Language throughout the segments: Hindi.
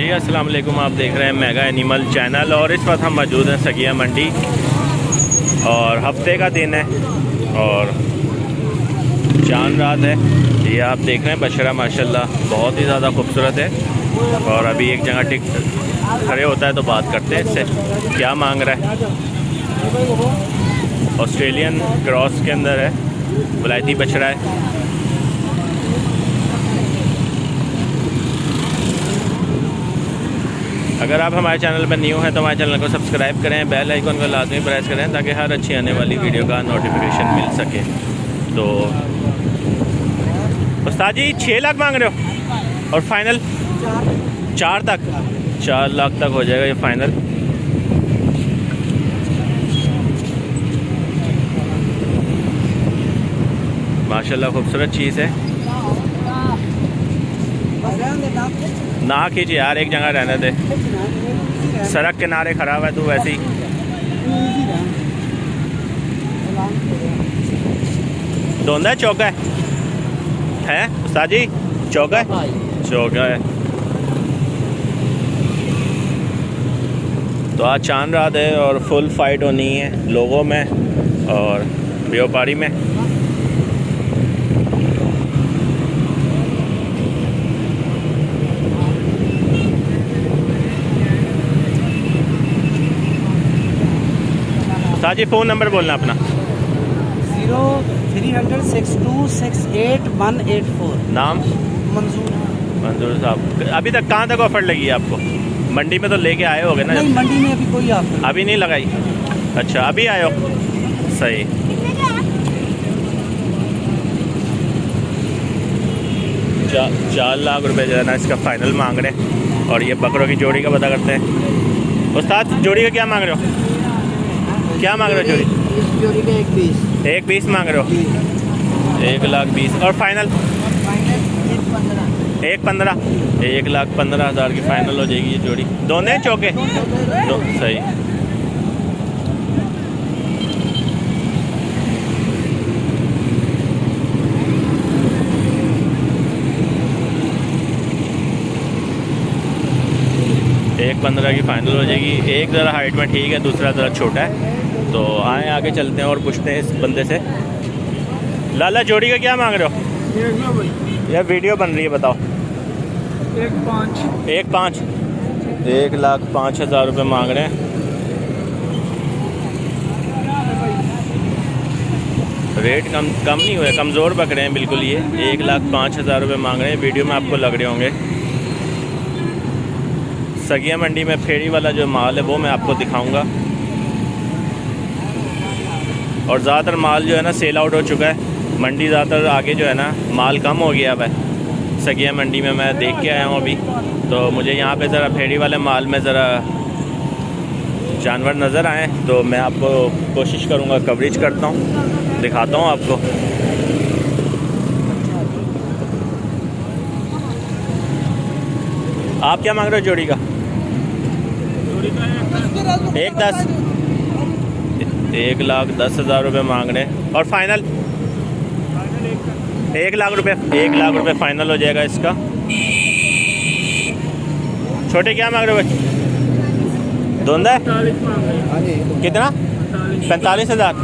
जी अस्सलाम वालेकुम, आप देख रहे हैं मेगा एनिमल चैनल और इस वक्त हम मौजूद हैं सगिया मंडी और हफ्ते का दिन है और चांद रात है। ये आप देख रहे हैं बछड़ा माशाल्लाह बहुत ही ज़्यादा खूबसूरत है और अभी एक जगह टिक खड़े होता है तो बात करते हैं इससे क्या मांग रहा है। ऑस्ट्रेलियन क्रॉस के अंदर है, वलायती बछड़ा है। अगर आप हमारे चैनल पर न्यू हैं तो हमारे चैनल को सब्सक्राइब करें, बेल आइकन को लाजमी प्रेस करें ताकि हर अच्छी आने वाली वीडियो का नोटिफिकेशन मिल सके। तो उस्ताद जी 6 लाख मांग रहे हो और फाइनल 4 लाख तक हो जाएगा ये फाइनल। माशाल्लाह खूबसूरत चीज़ है। ना कीजिए यार, एक जगह रहने दे, सड़क किनारे खराब है तू वैसे ही। धोंदा है चौका है उस्ताद जी? चौका है। तो आज चांद रात है और फुल फाइट होनी है लोगों में और व्यापारी में। साजी फ़ोन नंबर बोलना अपना। 03006268 नाम? मंजूर साहब। अभी तक कहाँ तक ऑफर लगी है आपको? मंडी में तो लेके आए होगे ना? नहीं, मंडी में अभी कोई ऑफर अभी नहीं लगाई। अच्छा अभी आए हो, सही। चार लाख रुपए जो है ना इसका फाइनल मांग रहे हैं और ये बकरों की जोड़ी का पता करते हैं। उस्ताद जोड़ी का क्या मांग रहे हो? क्या मांग रहे हो जोड़ी? इस जोड़ी का 120। 120 मांग रहे हो? 1,20,000 और फाइनल? 1,15,000। 1,15,000 की फाइनल हो जाएगी ये जोड़ी। दोनों चौके दो, सही। एक 15 की फाइनल हो जाएगी। एक ज़रा हाइट में ठीक है, दूसरा ज़रा छोटा है। तो आए आगे चलते हैं और पूछते हैं इस बंदे से। लाला जोड़ी का क्या मांग रहे हो? यार वीडियो बन रही है, बताओ। 1,5,000। 1,05,000 रुपये मांग रहे हैं। रेट कम नहीं हुए, कमज़ोर पकड़े हैं बिल्कुल। ये 1,05,000 रुपये मांग रहे हैं। वीडियो में आपको लग रहे होंगे। सगिया मंडी में फेरी वाला जो माल है वो मैं आपको दिखाऊंगा और ज़्यादातर माल जो है ना सेल आउट हो चुका है। मंडी ज़्यादातर आगे जो है ना माल कम हो गया है। सगिया मंडी में मैं देख के आया हूँ अभी, तो मुझे यहाँ पे ज़रा फेरी वाले माल में ज़रा जानवर नज़र आए तो मैं आपको कोशिश करूँगा, कवरेज करता हूँ, दिखाता हूँ आपको। आप क्या मांग रहे हो जोड़ी का? 1,10,000। 1,10,000 रुपये मांग रहे हैं और फाइनल 1 लाख रुपये। 1 लाख रुपये फाइनल हो जाएगा इसका। छोटे क्या मांग रहे हो भाई? धोंदा है कितना? 45,000।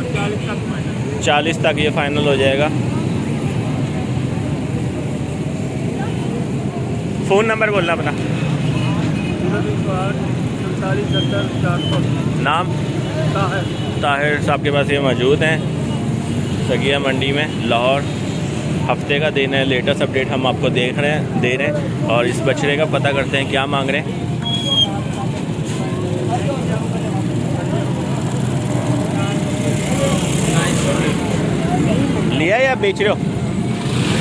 40 तक ये फाइनल हो जाएगा। फ़ोन नंबर बोलना अपना। नाम? ताहिर साहब के पास ये मौजूद हैं सगिया मंडी में, लाहौर। हफ्ते का दिन है, लेटेस्ट अपडेट हम आपको दे रहे हैं और इस बछड़े का पता करते हैं क्या मांग रहे हैं। लिया या बेच रहे हो?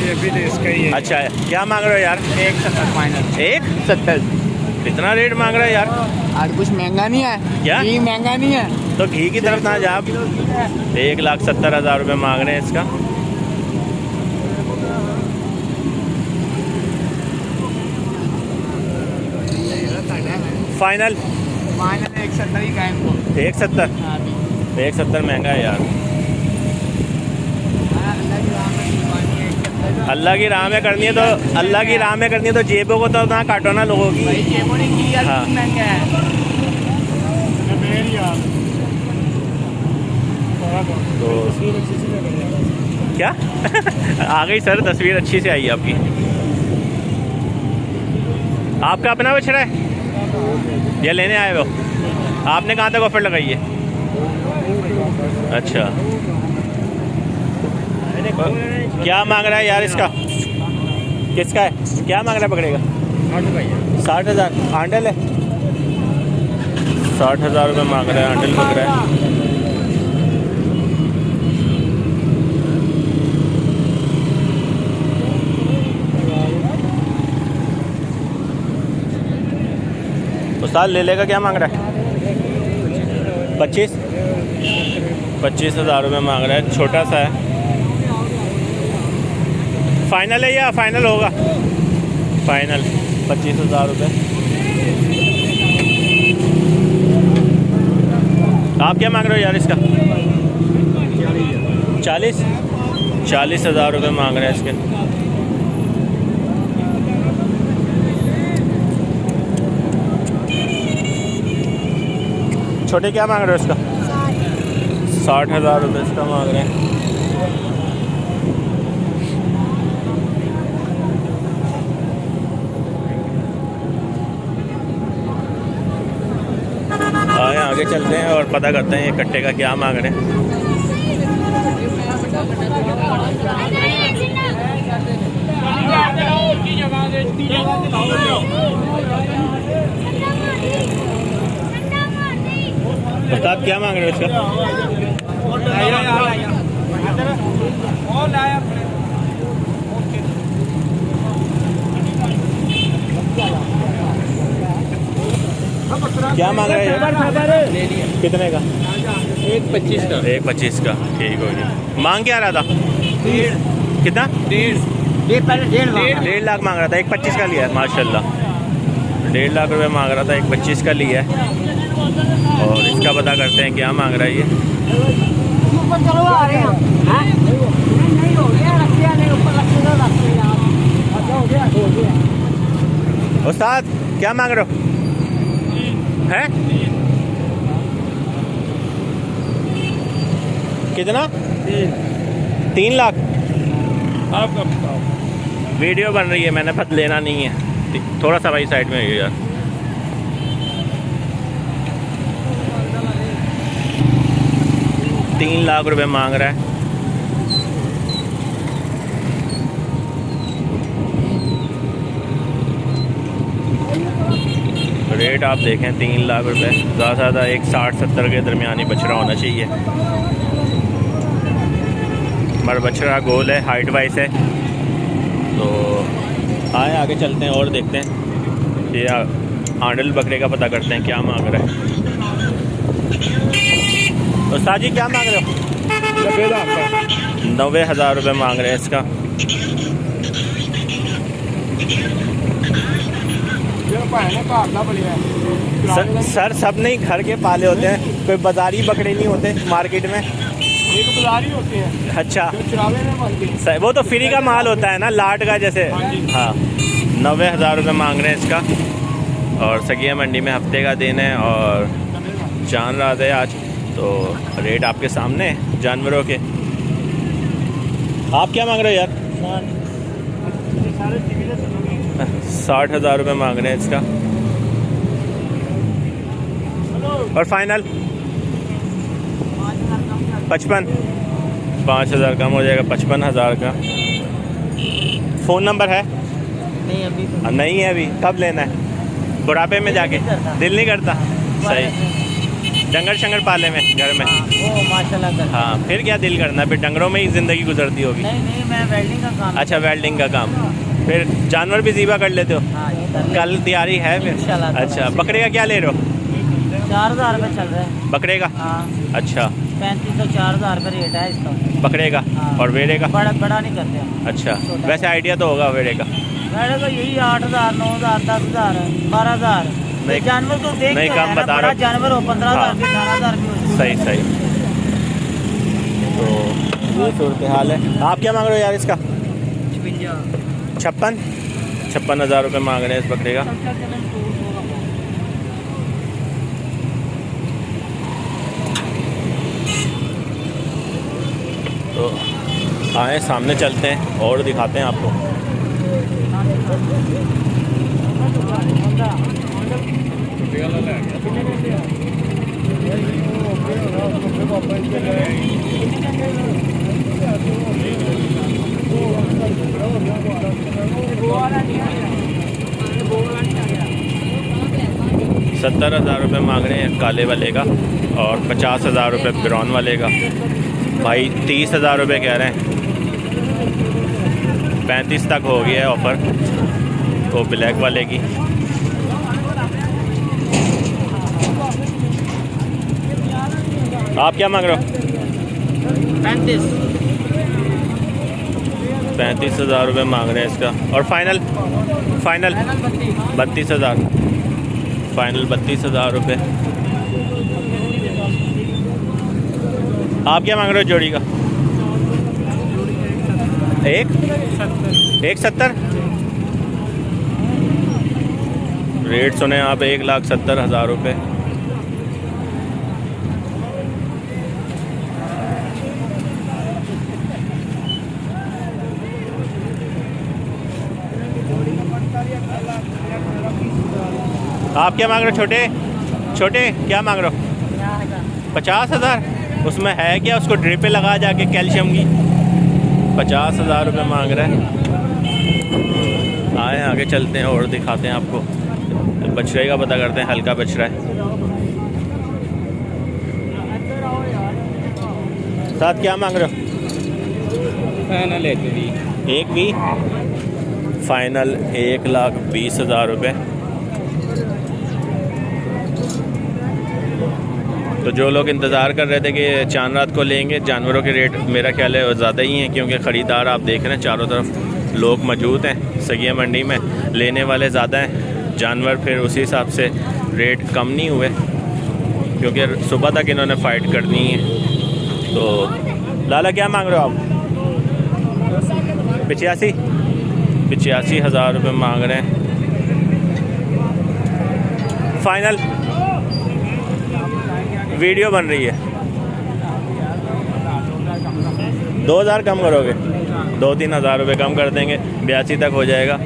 ये भी इसका ही है। अच्छा है, क्या मांग रहे हो यार? 1,70 फाइनल। 1,70? इतना रेट मांग रहा है यार? आज कुछ महंगा नहीं है। क्या घी महंगा नहीं है तो घी की तरफ ना जा आप। 1,70,000 रुपये मांग रहे हैं इसका। फाइनल 1,70 ही का इनको। 1,70 महंगा है यार। अल्लाह की राह में करनी है तो अल्लाह की राह में करनी है तो जेबों को तो ना काटो ना लोगों की। भाई जेबों ने की यार, हाँ। महंगा है। तो क्या आ गई सर, तस्वीर अच्छी से आई आपकी। आपका अपना बछड़ा है या लेने आए हो? आपने कहाँ तक ऑफर लगाई है? अच्छा, क्या मांग रहा है यार इसका? किसका है? क्या मांग रहा है बकरे का? 60,000 आंडल है। 60,000 रुपये मांग रहा है, आंडल बकरा है। उस्ताद ले लेगा, क्या मांग रहा है? 25,000 रुपये मांग रहा है, छोटा सा है। फाइनल है या फाइनल होगा? फाइनल 25,000 रुपये। आप क्या मांग रहे हो यार इसका? 40,000 रुपये मांग रहे हैं इसके। छोटे क्या मांग रहे हो इसका? 60,000 रुपये इसका मांग रहे हैं। आए आगे चलते हैं और पता करते हैं ये कट्टे का क्या मांग रहे हैं। उस्ताद क्या मांग रहे हो इसका? क्या मांग रहे हैं? कितने का? 1.25 का। 1.25 का, ठीक हो गया। मांग क्या रहा था? कितना? 1.5 लाख मांग रहा था, 1.25 का लिया है। माशाल्लाह, 1.5 लाख रुपए मांग रहा था, 1.25 का लिया है। और इसका पता करते हैं क्या मांग रहा है ये। उस्ताद क्या मांग रहे हो? हैं? कितना? 3 लाख। आपका बताओ। वीडियो बन रही है, मैंने पता लेना नहीं है। थोड़ा सा भाई साइड में है यार। $3 लाख रुपए मांग रहा है। रेट आप देखें, 3 लाख रुपए, ज़्यादा से ज़्यादा एक 60-70 के दरमियानी बछड़ा होना चाहिए। मगर बछड़ा गोल है, हाइट वाइज है। तो आए आगे चलते हैं और देखते हैं ये आंडल बकरे का पता करते हैं क्या मांग रहा है। उस्ताद जी क्या मांग रहे हो? 90,000 रुपये मांग रहे हैं इसका। सर सब नहीं घर के पाले होते हैं, कोई बाजारी बकरे नहीं होते मार्केट में। एक बाजारी होते हैं। अच्छा, जो चुरावे में बनते हैं। वो तो फ्री का माल होता है ना, लाट का जैसे। हाँ, 90,000 रुपये मांग रहे हैं इसका। और सगिया मंडी में हफ्ते का दिन है और चांद रात है आज, तो रेट आपके सामने है जानवरों के। आप क्या मांग रहे हो यार? 60,000 रुपये मांग रहे हैं इसका। और फाइनल 55, 5,000 कम हो जाएगा, 55,000 का। फ़ोन नंबर है? नहीं अभी नहीं है अभी। कब लेना है? बुढ़ापे में जाके? दिल नहीं करता। सही, डंगर शंगर पाले में घर में। वो माशाल्लाह कर। हाँ, फिर क्या दिल करना, फिर डंगरों में ही ज़िंदगी गुजरती होगी। नहीं मैं वेल्डिंग का काम। अच्छा, वेल्डिंग का काम। फिर जानवर भी ज़ीबा कर लेते हो? कल तैयारी है फिर? अच्छा, बकरे का क्या ले रहे हो? 4,000 रुपये चल रहा है बकरे का? अच्छा, 3500 4,000 रुपये रेट है इसका। बकरे का। और वेड़े का? बड़ा नहीं करते हम। अच्छा, वैसे आइडिया तो होगा वेड़े का। मेरे को यही 8,000 9,000 10,000 12,000। नहीं, जानवर तो देख नहीं, के कम है ना, बता बड़ा रहा हूँ। जानवर हो 15,000 की 18,000 की हो। सही। तो ये सूरत हाल है। आप क्या मांग रहे हो यार इसका? 56,000 रुपये मांग रहे हैं इस बकरे का। तो आए सामने चलते हैं और दिखाते हैं आपको। ₹70,000 मांग रहे हैं काले वाले का और 50,000 रुपये ब्राउन वाले का। भाई 30,000 रुपये कह रहे हैं। 35 तक हो गया है ऑफ़र तो ब्लैक वाले की। आप क्या मांग रहे हो? 35,000 रुपये मांग रहे हैं इसका। और फाइनल 32,000 फाइनल 32,000 रुपये। आप क्या मांग रहे हो जोड़ी का? एक 70 रेट सुने आप, 1,70,000 रुपये। आप क्या मांग रहे हो? छोटे क्या मांग रहे हो? 50,000। उसमें है क्या? उसको ड्रिप पे लगा जाके कैल्शियम की। 50,000 रुपये मांग रहा है। आए आगे चलते हैं और दिखाते हैं आपको। बछड़े का पता करते हैं, हल्का बछड़ा है। साथ क्या मांग रहे हो? फाइनल एक भी फाइनल 1,20,000 रुपये। तो जो लोग इंतज़ार कर रहे थे कि चांद रात को लेंगे, जानवरों के रेट मेरा ख्याल है ज़्यादा ही हैं, क्योंकि ख़रीदार आप देख रहे हैं चारों तरफ लोग मौजूद हैं। सगिया मंडी में लेने वाले ज़्यादा हैं, जानवर फिर उसी हिसाब से रेट कम नहीं हुए, क्योंकि सुबह तक इन्होंने फ़ाइट करनी है। तो लाला क्या मांग रहे हो आप? 85,000 रुपये मांग रहे हैं फाइनल। वीडियो बन रही है। 2,000 कम करोगे? 2-3 हज़ार रुपये कम कर देंगे, 82 तक हो जाएगा।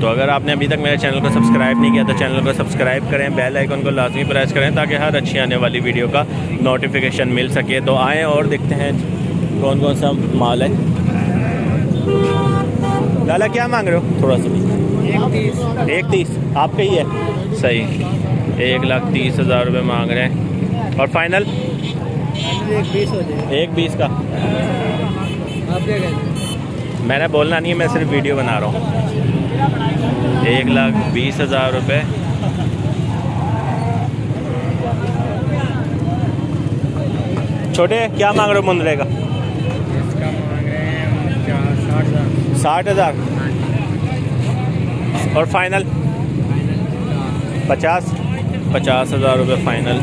तो अगर आपने अभी तक मेरे चैनल को सब्सक्राइब नहीं किया तो चैनल को सब्सक्राइब करें, बेल आइकन को लाजमी प्रेस करें ताकि हर अच्छी आने वाली वीडियो का नोटिफिकेशन मिल सके। तो आएँ और देखते हैं कौन कौन सा माल है। लाला क्या मांग रहे हो? थोड़ा सा 1,30 आपका ही है सही। 1,30,000 रुपये मांग रहे हैं और फाइनल 1,20 का। मैंने बोलना नहीं है, मैं सिर्फ वीडियो बना रहा हूँ। 1,20,000 रुपये। छोटे क्या मांग रहे हो मुंदरे का? 60,000 और फाइनल 50,000 रुपये फाइनल।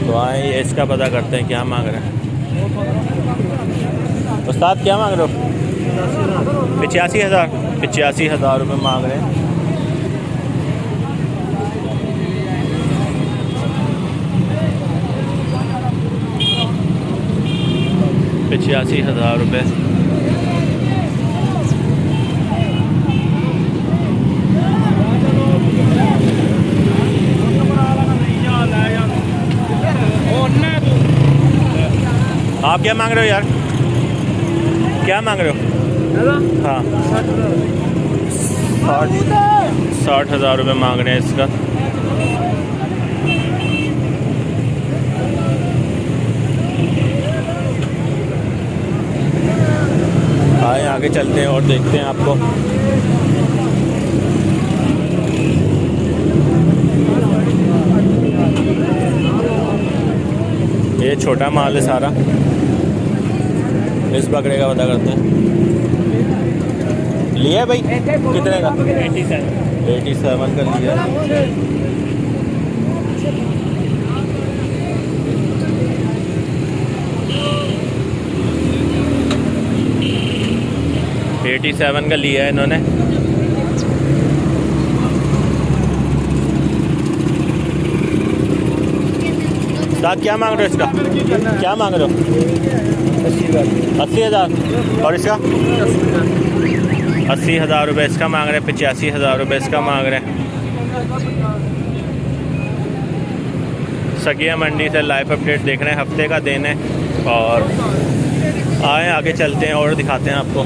तो आए इसका पता करते हैं क्या मांग रहे हैं। उस्ताद क्या मांग रहे हो? 85,000 रुपये मांग रहे हैं। 85,000 रुपये। आप क्या मांग रहे हो यार? क्या मांग रहे हो? हाँ 60,000 रुपये मांग रहे हैं इसका। आए आगे चलते हैं और देखते हैं आपको। ये छोटा माल है सारा। इस बकरे का पता करते हैं। लिया है भाई, कितने का? 87 का लिया है। 87 का लिया है इन्होंने। साथ क्या मांग रहे हो इसका? क्या मांग रहे हो? 80,000। और इसका 80,000 रुपये इसका मांग रहे हैं। 85,000 रुपये इसका मांग रहे हैं। सगिया मंडी से लाइव अपडेट देख रहे हैं, हफ्ते का दिन है। और आए आगे चलते हैं और दिखाते हैं आपको।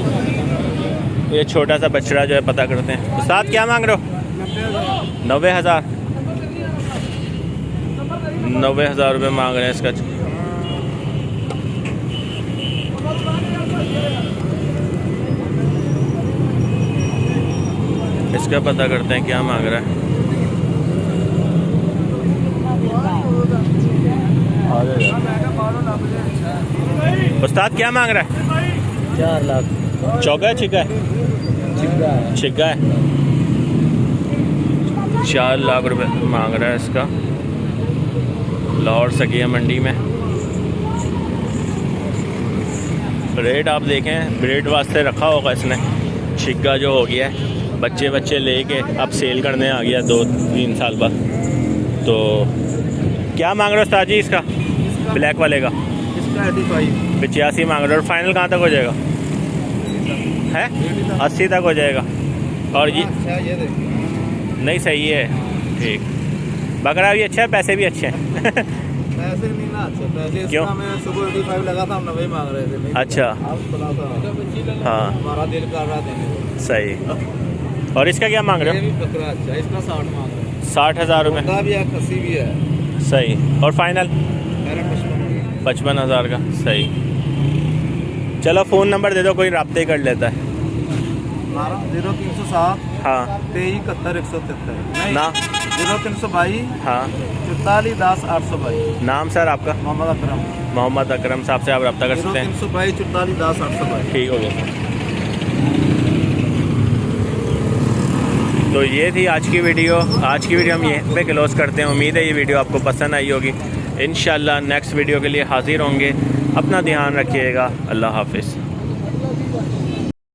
ये छोटा सा बछड़ा जो है पता करते हैं। उस्ताद क्या मांग रहे हो? 90,000। 90,000 रुपये मांग रहे हैं इसका। इसका पता करते हैं क्या मांग रहा है। उस्ताद क्या मांग रहा है? 4 लाख। चौका है छिका है? छिका है। 4 लाख रुपए मांग रहा है इसका, लाहौर सगिया मंडी में। रेट आप देखें, रेट वास्ते रखा होगा इसने। छिका जो हो गया है, बच्चे लेके अब सेल करने आ गया 2-3 साल बाद। तो क्या मांग रहे हो उस्ताद जी इसका? ब्लैक वाले का इसका 85 मांग रहे हो। और फाइनल कहाँ तक हो जाएगा? है 80 तक हो जाएगा। और ये नहीं सही है, ठीक। बकरा भी अच्छा है, पैसे भी अच्छे हैं। पैसे नहीं ना अच्छे, पैसे क्यों? मैं सुबह 85 लगा था, हम 90 मांग रहे थे। नहीं अच्छा आप बता था। हाँ हमारा दिल कर रहा देने। सही। और इसका क्या मांग ये रहे भी हो? बकरा अच्छा है, इसका 60 मांग रहे हैं। 60,000 रुपये। बंदा भी है, खस्सी भी है। सही। और फाइनल 55। 55,000 का। सही। चलो फ़ोन नंबर दे दो, कोई राब्ते कर लेता है। हमारा 0307 हाँ 23 71 173 ना 0322 हाँ 44 10 822। नाम सर आपका? मोहम्मद अकरम। मोहम्मद अकरम साहब से आप रब्ता कर सकते हैं। 0322 44 10 822। ठीक हो गया। तो ये थी आज की वीडियो। आज की वीडियो हम यहीं पे क्लोज़ करते हैं। उम्मीद है ये वीडियो आपको पसंद आई होगी। इंशाल्लाह नेक्स्ट वीडियो के लिए हाजिर होंगे। अपना ध्यान रखिएगा। अल्लाह हाफिज़।